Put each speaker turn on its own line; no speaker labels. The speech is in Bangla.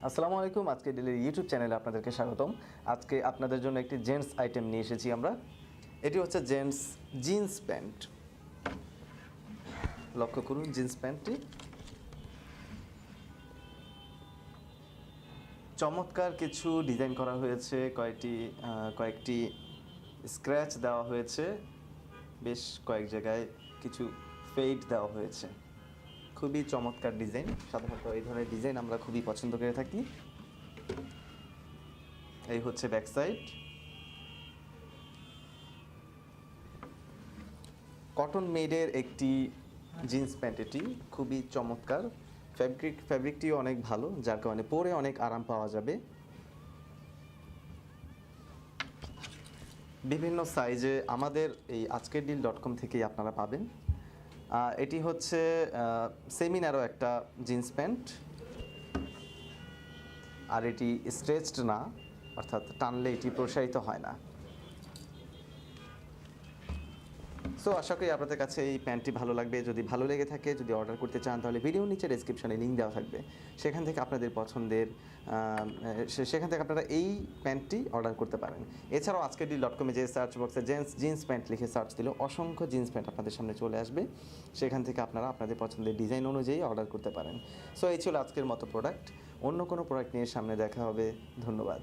আসসালামু আলাইকুম। আজকে ডেলির ইউটিউব চ্যানেলে আপনাদেরকে স্বাগতম। আজকে আপনাদের জন্য একটি জেন্টস আইটেম নিয়ে এসেছি আমরা। এটি হচ্ছে জেন্টস জিন্স প্যান্ট। লক্ষ্য করুন জিন্স প্যান্টটি চমৎকার কিছু ডিজাইন করা হয়েছে, কয়েকটি স্ক্র্যাচ দেওয়া হয়েছে, বেশ কয়েক জায়গায় কিছু ফেড দেওয়া হয়েছে। খুবই চমৎকার ডিজাইন। সাধারণত এই ধরনের ডিজাইন আমরা খুবই পছন্দ করে থাকি। এই হচ্ছে ব্যাক সাইড। কটন মেডের একটি জিন্স প্যান্ট, এটি খুবই চমৎকার। ফ্যাব্রিকটিও অনেক ভালো, যার কারণে পরে অনেক আরাম পাওয়া যাবে। বিভিন্ন সাইজে আমাদের এই ajkerdeal.com থেকেই আপনারা পাবেন। এটি হচ্ছে সেমি ন্যারো একটা জিন্স প্যান্ট, আর এটি স্ট্রেচড না, অর্থাৎ টানলে এটি প্রসারিত হয় না। সো আশা করি আপনাদের কাছে এই প্যান্টটি ভালো লাগবে। যদি ভালো লেগে থাকে, যদি অর্ডার করতে চান, তাহলে ভিডিওর নিচে ডেসক্রিপশনে লিঙ্ক দেওয়া থাকবে। সেখান থেকে আপনাদের পছন্দের সেখান থেকে আপনারা এই প্যান্টটি অর্ডার করতে পারেন। এছাড়াও ajkerdeal.com যে সার্চ বক্সে জেন্টস জিন্স প্যান্ট লিখে সার্চ দিলে অসংখ্য জিন্স প্যান্ট আপনাদের সামনে চলে আসবে। সেখান থেকে আপনারা আপনাদের পছন্দের ডিজাইন অনুযায়ী অর্ডার করতে পারেন। সো এই ছিল আজকের মতো প্রোডাক্ট। অন্য কোনো প্রোডাক্ট নিয়ে সামনে দেখা হবে। ধন্যবাদ।